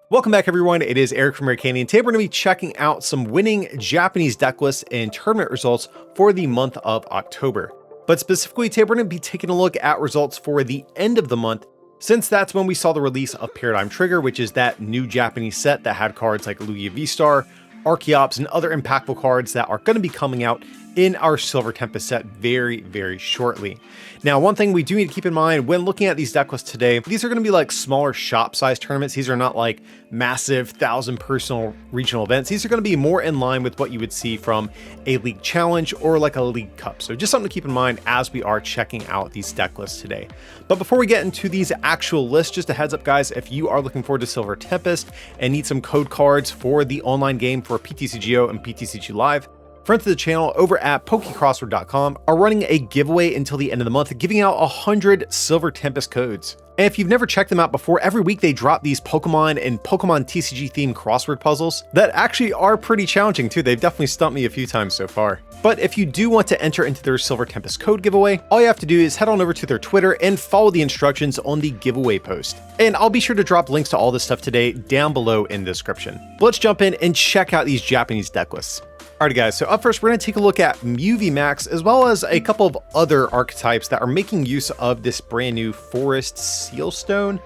Welcome back, everyone. It is Eric from Rare Candy, and today we're going to be checking out some winning Japanese deck lists and tournament results for the month of October. But specifically, today we're going to be taking a look at results for the end of the month, since that's when we saw the release of Paradigm Trigger, which is that new Japanese set that had cards like Lugia VSTAR, Archeops, and other impactful cards that are going to be coming out in our Silver Tempest set very shortly. Now, one thing we do need to keep in mind when looking at these deck lists today, these are going to be like smaller shop size tournaments. These are not like massive 1,000-person regional events. These are going to be more in line with what you would see from a league challenge or like a league cup. So just something to keep in mind as we are checking out these deck lists today. But before we get into these actual lists, just a heads up, guys, if you are looking forward to Silver Tempest and need some code cards for the online game for PTCGO and PTCG Live, friends of the channel over at PokeXWord.com are running a giveaway until the end of the month, giving out 100 Silver Tempest codes. And if you've never checked them out before, every week they drop these Pokemon and Pokemon TCG themed crossword puzzles that actually are pretty challenging too. They've definitely stumped me a few times so far. But if you do want to enter into their Silver Tempest code giveaway, all you have to do is head on over to their Twitter and follow the instructions on the giveaway post. And I'll be sure to drop links to all this stuff today down below in the description. But let's jump in and check out these Japanese deck lists. Alright guys, so up first we're going to take a look at Mew VMAX as well as a couple of other archetypes that are making use of this brand new Forest Sealstone.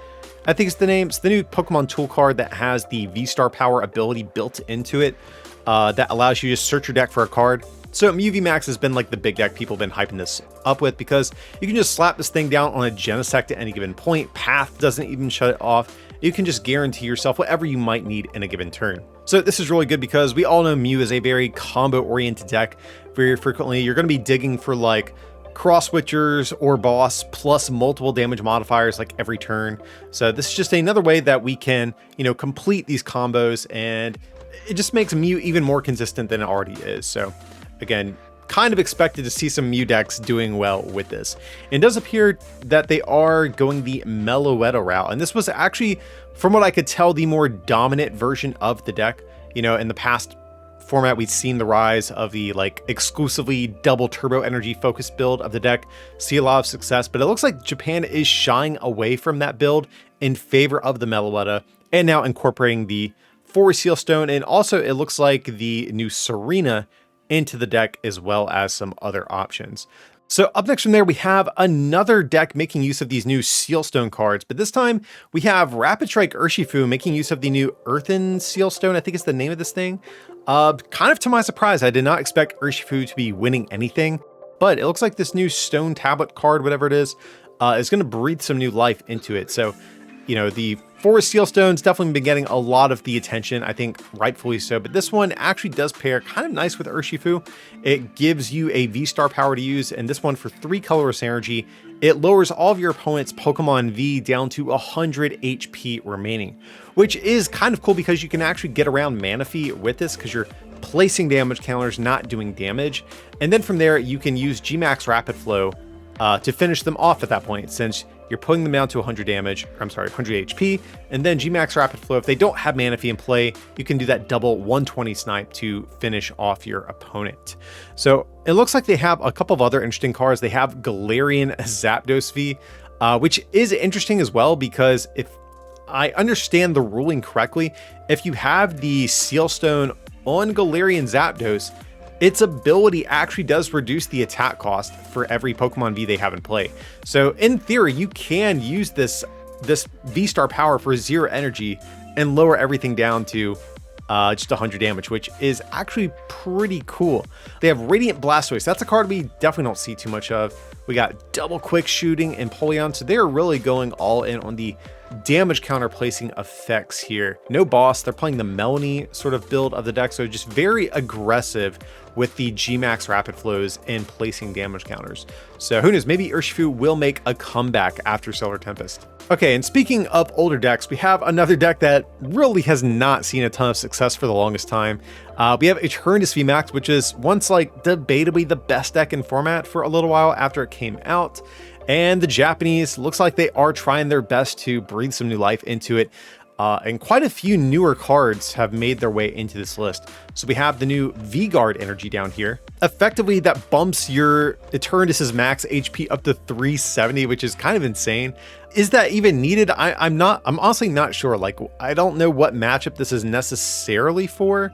I think it's the name. It's the new Pokemon tool card that has the VSTAR power ability built into it that allows you to just search your deck for a card. So Mew VMAX has been like the big deck people have been hyping this up with because you can just slap this thing down on a Genesect at any given point. Path doesn't even shut it off. You can just guarantee yourself whatever you might need in a given turn. So this is really good because we all know Mew is a very combo-oriented deck. Very frequently, you're going to be digging for like cross switchers or boss plus multiple damage modifiers like every turn. So this is just another way that we can, complete these combos, and it just makes Mew even more consistent than it already is. So again, kind of expected to see some Mew decks doing well with this. It does appear that they are going the Meloetta route, and this was actually, from what I could tell, the more dominant version of the deck. In the past format, we've seen the rise of the exclusively double turbo energy focused build of the deck see a lot of success, but it looks like Japan is shying away from that build in favor of the Meloetta and now incorporating the Forest Sealstone, and also it looks like the new Serena into the deck as well as some other options. So up next from there, we have another deck making use of these new Sealstone cards, but this time we have Rapid Strike Urshifu making use of the new Earthen Sealstone. I think it's the name of this thing. Kind of to my surprise, I did not expect Urshifu to be winning anything, but it looks like this new Stone Tablet card, whatever it is going to breathe some new life into it. So, the Forest Sealstone's definitely been getting a lot of the attention, I think rightfully so, but this one actually does pair kind of nice with Urshifu. It gives you a V-Star power to use, and this one for 3 colorless energy, it lowers all of your opponent's Pokemon V down to 100 HP remaining, which is kind of cool because you can actually get around Manaphy with this because you're placing damage counters, not doing damage. And then from there, you can use Gmax Rapid Flow to finish them off at that point, since you're putting them down to 100 HP, and then Gmax Rapid Flow. If they don't have Manaphy in play, you can do that double 120 snipe to finish off your opponent. So it looks like they have a couple of other interesting cards. They have Galarian Zapdos V, which is interesting as well, because if I understand the ruling correctly, if you have the Sealstone on Galarian Zapdos, its ability actually does reduce the attack cost for every Pokemon V they have in play. So in theory, you can use this V-Star power for 0 energy and lower everything down to just 100 damage, which is actually pretty cool. They have Radiant Blastoise. That's a card we definitely don't see too much of. We got Double Quick Shooting and Polion, so they're really going all in on the damage counter placing effects here. No boss, they're playing the Melanie sort of build of the deck, so just very aggressive with the Gmax Rapid Flows and placing damage counters. So who knows, maybe Urshifu will make a comeback after Silver Tempest. Okay, and speaking of older decks, we have another deck that really has not seen a ton of success for the longest time. We have Eternatus VMAX, which is once debatably the best deck in format for a little while after it came out. And the Japanese looks like they are trying their best to breathe some new life into it. And quite a few newer cards have made their way into this list. So we have the new V-Guard energy down here. Effectively, that bumps your Eternatus max HP up to 370, which is kind of insane. Is that even needed? I'm honestly not sure. Like, I don't know what matchup this is necessarily for,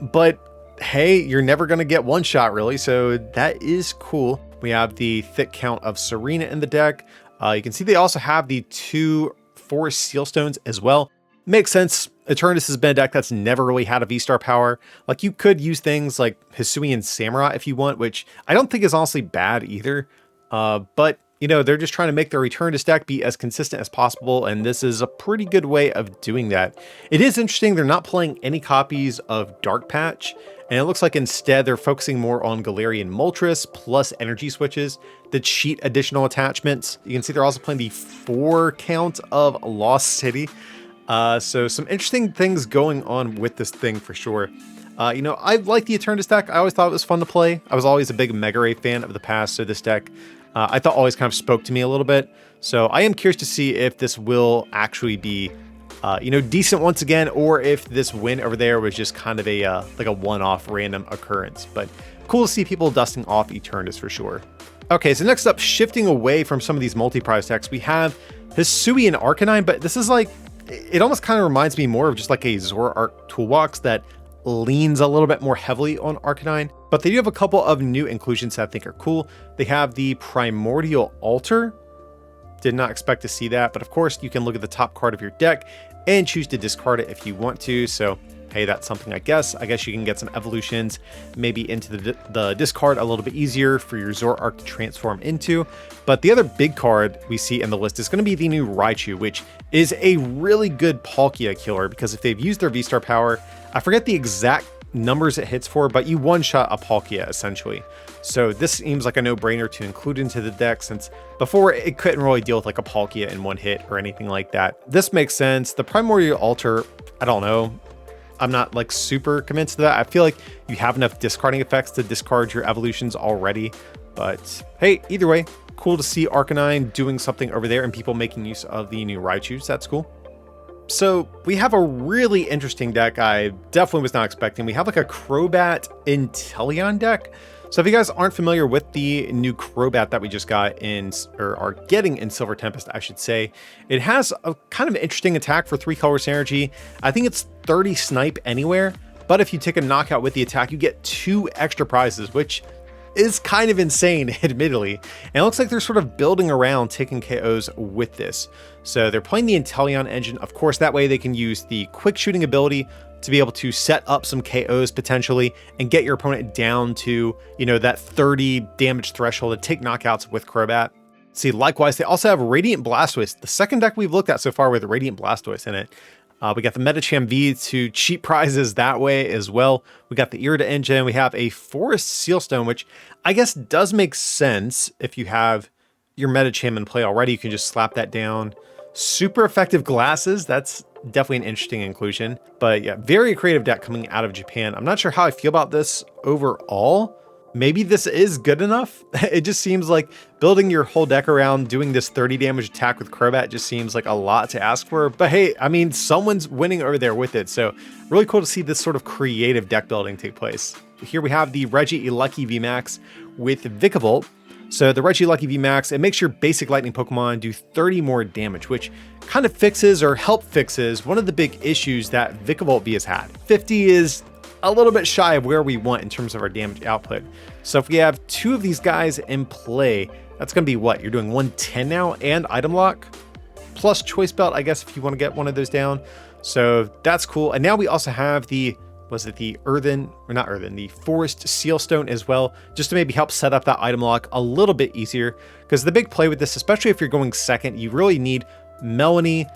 but hey, you're never going to get one shot really. So that is cool. We have the thick count of Serena in the deck. You can see they also have the 2 Forest Seal Stones as well. Makes sense. Eternatus has been a deck that's never really had a V-Star power. Like, you could use things like Hisuian Samurai if you want, which I don't think is honestly bad either. But, you know, they're just trying to make their Eternatus deck be as consistent as possible, and this is a pretty good way of doing that. It is interesting, they're not playing any copies of Dark Patch, and it looks like instead they're focusing more on Galarian Moltres plus energy switches that cheat additional attachments. You can see they're also playing the 4 count of Lost City. So some interesting things going on with this thing for sure. You know, I like the Eternatus deck. I always thought it was fun to play. I was always a big Mega Ray fan of the past, so this deck I thought always kind of spoke to me a little bit. So I am curious to see if this will actually be, you know, decent once again, or if this win over there was just kind of a like a one-off random occurrence. But cool to see people dusting off Eternatus for sure. Okay, so next up, shifting away from some of these multi-prize decks, we have Hisuian Arcanine, but this is like, it almost kind of reminds me more of just like a Zoroark Toolbox that leans a little bit more heavily on Arcanine, but they do have a couple of new inclusions that I think are cool. They have the Primordial Altar. Did not expect to see that, but of course you can look at the top card of your deck and choose to discard it if you want to. So hey, that's something I guess you can get some evolutions maybe into the discard a little bit easier for your Zoroark to transform into. But the other big card we see in the list is going to be the new Raichu, which is a really good Palkia killer, because if they've used their V-Star power, I forget the exact numbers it hits for, but you one-shot a Palkia essentially. So this seems like a no-brainer to include into the deck, since before it couldn't really deal with like a Palkia in one hit or anything like that. This makes sense. The Primordial Altar, I don't know. I'm not like super convinced of that. I feel like you have enough discarding effects to discard your evolutions already. But hey, either way, cool to see Arcanine doing something over there and people making use of the new Raichus. That's cool. So we have a really interesting deck I definitely was not expecting. We have like a Crobat Inteleon deck. So if you guys aren't familiar with the new Crobat that we just got in, or are getting in Silver Tempest, I should say, it has a kind of interesting attack for 3 color synergy. I think it's 30 snipe anywhere, but if you take a knockout with the attack, you get 2 extra prizes, which is kind of insane, admittedly. And it looks like they're sort of building around taking KOs with this. So they're playing the Inteleon engine. Of course, that way they can use the quick shooting ability to be able to set up some KOs potentially and get your opponent down to, you know, that 30 damage threshold to take knockouts with Crobat. See, likewise, they also have Radiant Blastoise, the second deck we've looked at so far with Radiant Blastoise in it. We got the Medicham V to cheat prizes that way as well. We got the Irida engine. We have a Forest Sealstone, which I guess does make sense if you have your Medicham in play already. You can just slap that down. Super effective glasses. That's definitely an interesting inclusion. But yeah, very creative deck coming out of Japan. I'm not sure how I feel about this overall. Maybe this is good enough. It just seems like building your whole deck around doing this 30 damage attack with Crobat just seems like a lot to ask for. But hey, I mean, someone's winning over there with it. So really cool to see this sort of creative deck building take place. Here we have the Regieleki VMAX with Vikavolt. So the Regieleki VMAX, it makes your basic lightning Pokemon do 30 more damage, which kind of fixes or help fixes one of the big issues that Vikavolt V has had. 50 is a little bit shy of where we want in terms of our damage output. So if we have 2 of these guys in play, that's going to be what? You're doing 110 now and item lock plus choice belt, I guess, if you want to get one of those down. So that's cool. And now we also have the, was it the the Forest Sealstone as well, just to maybe help set up that item lock a little bit easier. Because the big play with this, especially if you're going second, you really need Melanie.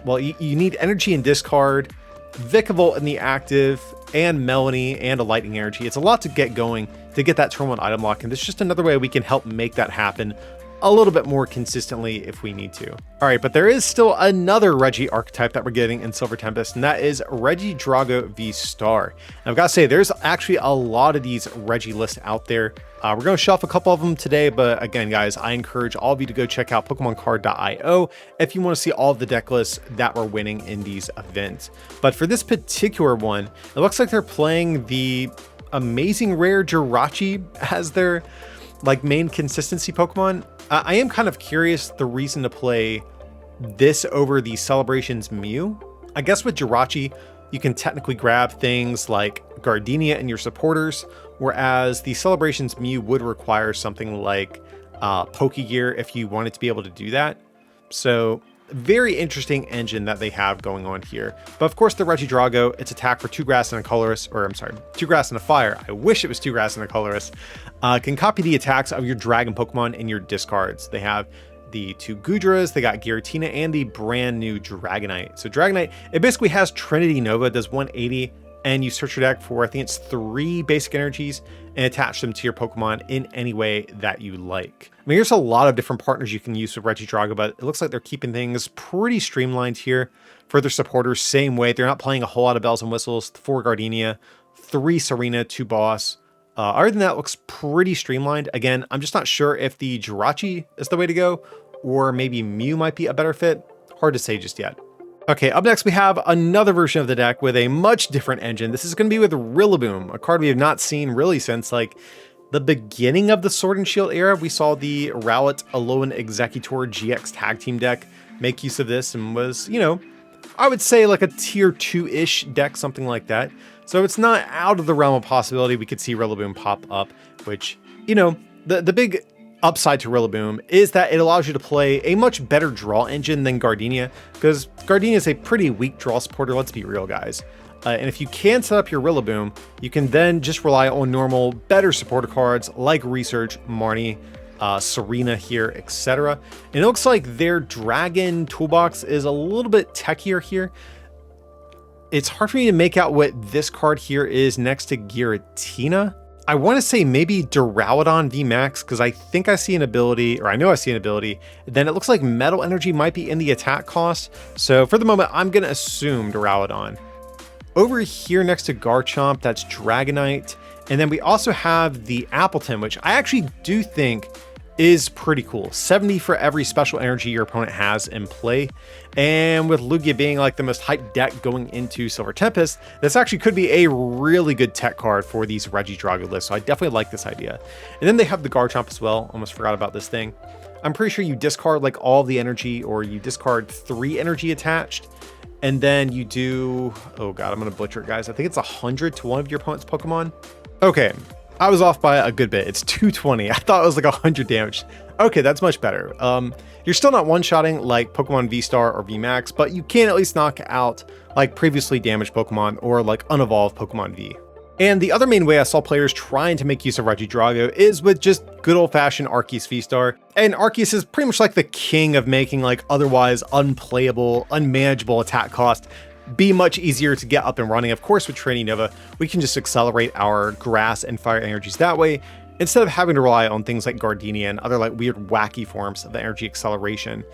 Well, you need energy and discard, Vikavolt in the active, and Melanie, and a lightning energy. It's a lot to get going to get that turn 1 item lock, and this is just another way we can help make that happen a little bit more consistently if we need to. All right, but there is still another Regi archetype that we're getting in Silver Tempest, and that is Regidrago VSTAR. And I've got to say, there's actually a lot of these Regi lists out there. We're going to show off a couple of them today, but again, guys, I encourage all of you to go check out PokemonCard.io if you want to see all of the deck lists that we're winning in these events. But for this particular one, it looks like they're playing the amazing rare Jirachi as their like main consistency Pokemon. I am kind of curious the reason to play this over the Celebrations Mew. I guess with Jirachi, you can technically grab things like Gardenia and your supporters, whereas the Celebrations Mew would require something like Pokegear if you wanted to be able to do that. So very interesting engine that they have going on here. But of course, the Regidrago, its attack for 2 grass and a colorless, or I'm sorry, 2 grass and a fire. I wish it was 2 grass and a colorless. Can copy the attacks of your dragon Pokemon in your discards. They have the 2 Goodras, they got Giratina, and the brand new Dragonite. So Dragonite, it basically has Trinity Nova, does 180, and you search your deck for, I think it's 3 basic energies, and attach them to your Pokemon in any way that you like. I mean, there's a lot of different partners you can use with Regidrago, but it looks like they're keeping things pretty streamlined here. For their supporters, same way. They're not playing a whole lot of bells and whistles. 4 Gardenia, 3 Serena, 2 Boss. Other than that, it looks pretty streamlined. Again, I'm just not sure if the Jirachi is the way to go, or maybe Mew might be a better fit. Hard to say just yet. Okay, up next we have another version of the deck with a much different engine. This is going to be with Rillaboom, a card we have not seen really since like the beginning of the Sword and Shield era. We saw the Rowlet Alolan Executor GX tag team deck make use of this and was, you know, I would say like a tier 2-ish deck, something like that. So it's not out of the realm of possibility we could see Rillaboom pop up, which, you know, the big upside to Rillaboom is that it allows you to play a much better draw engine than Gardenia, because Gardenia is a pretty weak draw supporter, let's be real, guys. And if you can set up your Rillaboom, you can then just rely on normal, better supporter cards like Research, Marnie, Serena here, etc. And it looks like their Dragon Toolbox is a little bit techier here. It's hard for me to make out what this card here is next to Giratina. I want to say maybe Duraludon VMAX, because I think I see an ability, or I know I see an ability. Then it looks like Metal Energy might be in the attack cost. So for the moment, I'm going to assume Duraludon. Over here next to Garchomp, that's Dragonite. And then we also have the Appleton, which I actually do think is pretty cool. 70 for every special energy your opponent has in play. And with Lugia being like the most hyped deck going into Silver Tempest, this actually could be a really good tech card for these Regidrago lists. So I definitely like this idea. And then they have the Garchomp as well. Almost forgot about this thing. I'm pretty sure you discard like all the energy, or you discard 3 energy attached. And then you do, oh god, I'm going to butcher it, guys. I think it's 100 to one of your opponent's Pokemon. Okay, I was off by a good bit. It's 220. I thought it was like 100 damage. Okay, that's much better. You're still not one-shotting like Pokemon VSTAR or VMAX, but you can at least knock out like previously damaged Pokemon or like unevolved Pokemon V. And the other main way I saw players trying to make use of Regidrago is with just good old-fashioned Arceus VSTAR. And Arceus is pretty much like the king of making like otherwise unplayable, unmanageable attack cost be much easier to get up and running. Of course, with Trinity Nova, we can just accelerate our grass and fire energies that way, instead of having to rely on things like Gardenia and other like weird wacky forms of the energy acceleration.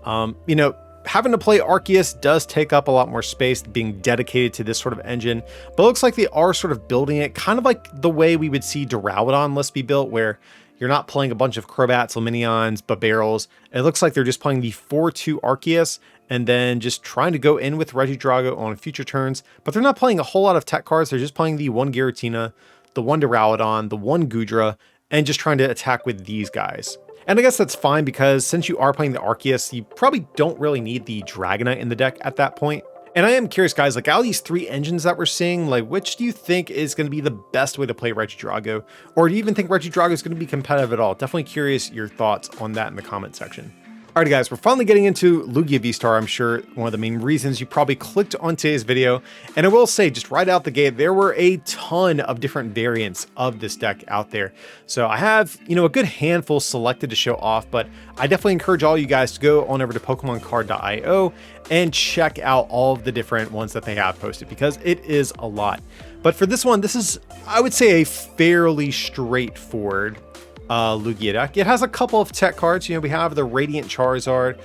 You know, having to play Arceus does take up a lot more space being dedicated to this sort of engine, but it looks like they are sort of building it kind of like the way we would see Duraludon lists be built, where you're not playing a bunch of Crobats, Luminions, Babarrels. It looks like they're just playing the 4-2 Arceus and then just trying to go in with Regidrago on future turns, but they're not playing a whole lot of tech cards. They're just playing the 1 Giratina, the 1 Duraludon, the 1 Goodra, and just trying to attack with these guys. And I guess that's fine, because since you are playing the Arceus, you probably don't really need the Dragonite in the deck at that point. And I am curious, guys, like out of these 3 engines that we're seeing, like which do you think is going to be the best way to play Regidrago? Or do you even think Regidrago is going to be competitive at all? Definitely curious your thoughts on that in the comment section. Alrighty guys, we're finally getting into Lugia VSTAR. I'm sure one of the main reasons you probably clicked on today's video. And I will say, just right out the gate, there were a ton of different variants of this deck out there. So I have, you know, a good handful selected to show off, but I definitely encourage all you guys to go on over to PokemonCard.io and check out all of the different ones that they have posted, because it is a lot. But for this one, this is, I would say, a fairly straightforward Lugia deck. It has a couple of tech cards. You know, we have the Radiant Charizard,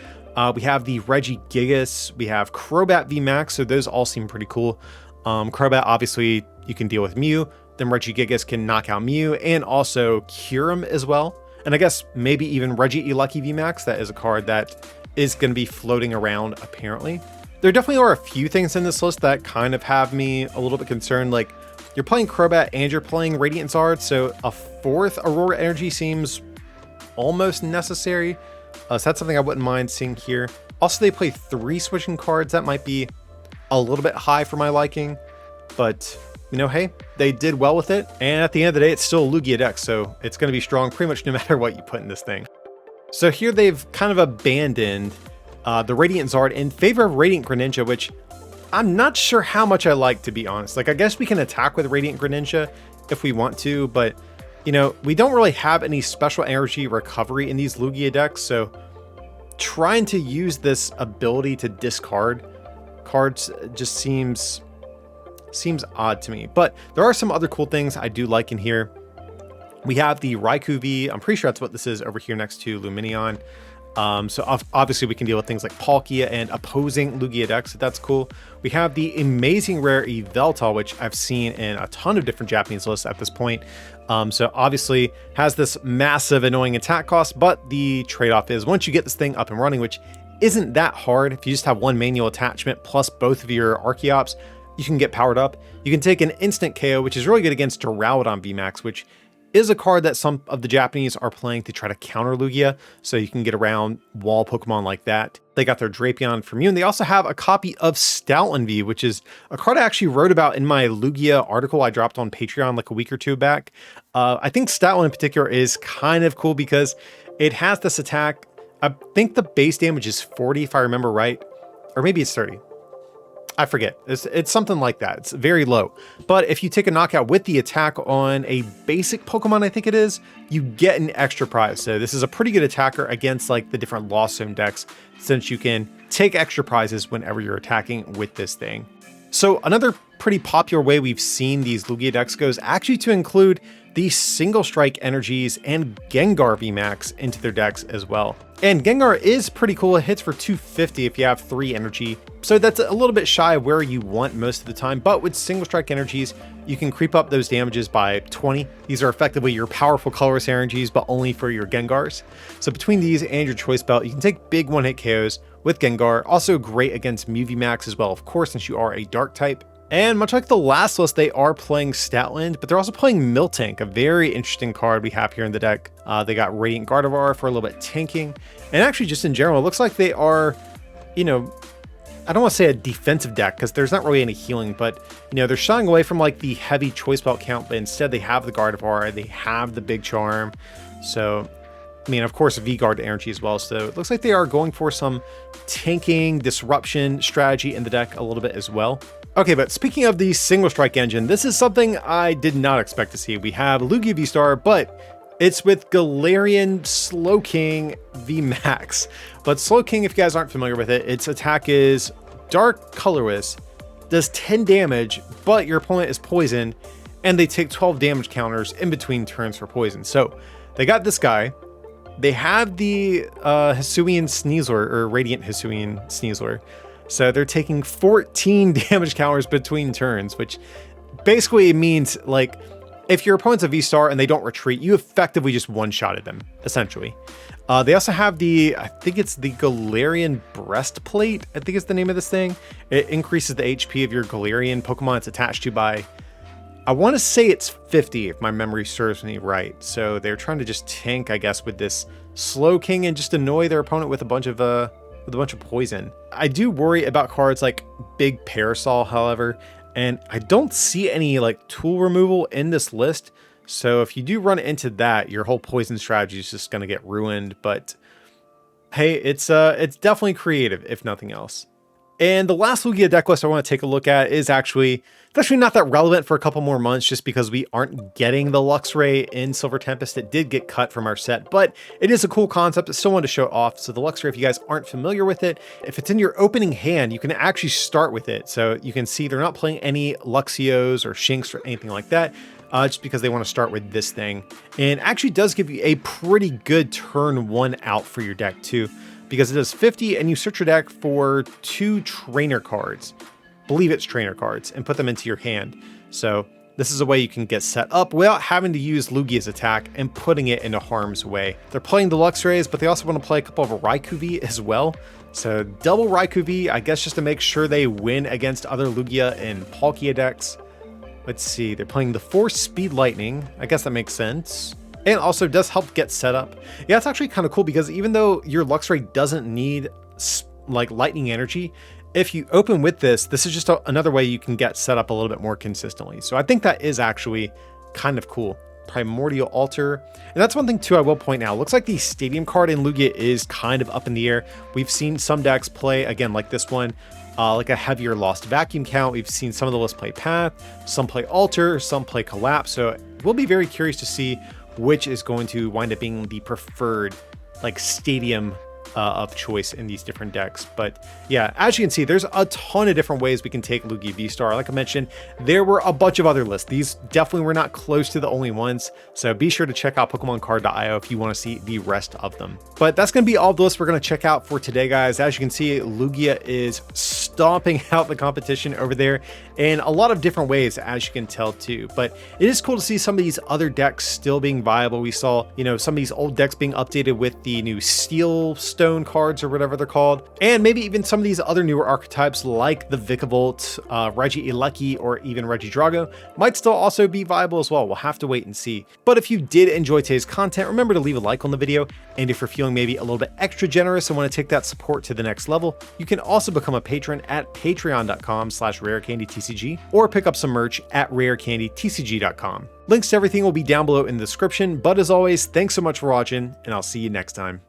we have the Regigigas, we have Crobat VMAX, so those all seem pretty cool. Crobat, obviously, you can deal with Mew, then Regigigas can knock out Mew, and also cure him as well. And I guess maybe even Regieleki VMAX, that is a card that is going to be floating around, apparently. There definitely are a few things in this list that kind of have me a little bit concerned, like, you're playing Crobat and you're playing Radiant Zard, so a fourth Aurora Energy seems almost necessary. So that's something I wouldn't mind seeing here. Also, they play 3 switching cards. That might be a little bit high for my liking, but you know, hey, they did well with it. And at the end of the day, it's still a Lugia deck, so it's going to be strong pretty much no matter what you put in this thing. So here they've kind of abandoned the Radiant Zard in favor of Radiant Greninja, which I'm not sure how much I like, to be honest. Like, I guess we can attack with Radiant Greninja if we want to, but you know, we don't really have any special energy recovery in these Lugia decks, so trying to use this ability to discard cards just seems odd to me. But there are some other cool things I do like in here. We have the Raikou V. I'm pretty sure that's what this is over here next to Lumineon. So obviously we can deal with things like Palkia and opposing Lugia decks, so that's cool. We have the amazing rare Yveltal, which I've seen in a ton of different Japanese lists at this point. So obviously has this massive annoying attack cost, but the trade-off is once you get this thing up and running, which isn't that hard, if you just have one manual attachment plus both of your Archeops, you can get powered up. You can take an instant KO, which is really good against Duraludon VMAX, which is a card that some of the Japanese are playing to try to counter Lugia, so you can get around wall Pokemon like that. They got their Drapion from you, and they also have a copy of Stoutland V, which is a card I actually wrote about in my Lugia article I dropped on Patreon like a week or two back. I think Stoutland in particular is kind of cool because it has this attack. I think the base damage is 40 if I remember right, or maybe it's 30. I forget. It's something like that. It's very low. But if you take a knockout with the attack on a basic Pokemon, I think it is, you get an extra prize. So this is a pretty good attacker against like the different Lost Zone decks, since you can take extra prizes whenever you're attacking with this thing. So another pretty popular way we've seen these Lugia decks go is actually to include the Single Strike energies and Gengar VMAX into their decks as well. And Gengar is pretty cool. It hits for 250 if you have 3 energy. So that's a little bit shy of where you want most of the time, but with Single Strike energies, you can creep up those damages by 20. These are effectively your powerful colorless energies, but only for your Gengars. So between these and your Choice Belt, you can take big one-hit KOs with Gengar. Also great against Mew VMAX as well, of course, since you are a Dark type. And much like the last list, they are playing Stoutland, but they're also playing Miltank, a very interesting card we have here in the deck. They got Radiant Gardevoir for a little bit tanking. And actually, just in general, it looks like they are, you know, I don't want to say a defensive deck because there's not really any healing, but, you know, they're shying away from like the heavy Choice Belt count, but instead they have the Gardevoir, they have the Big Charm. So, I mean, of course, V-Guard energy as well. So it looks like they are going for some tanking, disruption strategy in the deck a little bit as well. Okay, but speaking of the Single Strike engine, this is something I did not expect to see. We have Lugia VSTAR, but it's with Galarian Slowking VMAX. But Slowking, if you guys aren't familiar with it, its attack is dark colorless, does 10 damage, but your opponent is poisoned, and they take 12 damage counters in between turns for poison. So they got this guy. They have the Hisuian Sneasler, or Radiant Hisuian Sneasler. So they're taking 14 damage counters between turns, which basically means, like, if your opponent's a V-Star and they don't retreat, you effectively just one-shotted them, essentially. They also have the, I think it's the Galarian Breastplate, I think is the name of this thing. It increases the HP of your Galarian Pokemon it's attached to by, I want to say it's 50, if my memory serves me right. So they're trying to just tank, I guess, with this Slowking and just annoy their opponent with a bunch of poison. I do worry about cards like Big Parasol, however, and I don't see any like tool removal in this list. So if you do run into that, your whole poison strategy is just going to get ruined. But hey, it's definitely creative, if nothing else. And the last Lugia deck list I want to take a look at is actually not that relevant for a couple more months, just because we aren't getting the Luxray in Silver Tempest. It did get cut from our set, but it is a cool concept. I still wanted to show it off. So the Luxray, if you guys aren't familiar with it, if it's in your opening hand, you can actually start with it. So you can see they're not playing any Luxios or Shinx or anything like that. just because they want to start with this thing. And actually does give you a pretty good turn 1 out for your deck too, because it does 50 and you search your deck for 2 trainer cards. Believe it's trainer cards, and put them into your hand. So this is a way you can get set up without having to use Lugia's attack and putting it into harm's way. They're playing the Luxrays, but they also want to play a couple of Raikou V as well. So double Raikou V, I guess, just to make sure they win against other Lugia and Palkia decks. Let's see, they're playing the Force Speed Lightning. I guess that makes sense. And also does help get set up. Yeah, it's actually kind of cool because even though your Luxray doesn't need like lightning energy, if you open with this, this is just another way you can get set up a little bit more consistently. So I think that is actually kind of cool. Primordial Altar. And that's one thing too I will point out. Looks like the Stadium card in Lugia is kind of up in the air. We've seen some decks play, again, like this one, like a heavier Lost Vacuum count. We've seen some of the lists play Path, some play Altar, some play Collapse. So we'll be very curious to see which is going to wind up being the preferred like Stadium of choice in these different decks. But yeah, as you can see, there's a ton of different ways we can take Lugia VSTAR. Like I mentioned, there were a bunch of other lists. These definitely were not close to the only ones. So be sure to check out PokemonCard.io if you want to see the rest of them. But that's going to be all the lists we're going to check out for today, guys. As you can see, Lugia is stomping out the competition over there in a lot of different ways, as you can tell too. But it is cool to see some of these other decks still being viable. We saw, you know, some of these old decks being updated with the new Steel Stone cards or whatever they're called, and maybe even some of these other newer archetypes like the Vikavolt, Regieleki, or even Regidrago might still also be viable as well. We'll have to wait and see. But if you did enjoy today's content, remember to leave a like on the video, and if you're feeling maybe a little bit extra generous and want to take that support to the next level, you can also become a patron at patreon.com/rarecandytcg or pick up some merch at rarecandytcg.com. Links to everything will be down below in the description, but as always, thanks so much for watching, and I'll see you next time.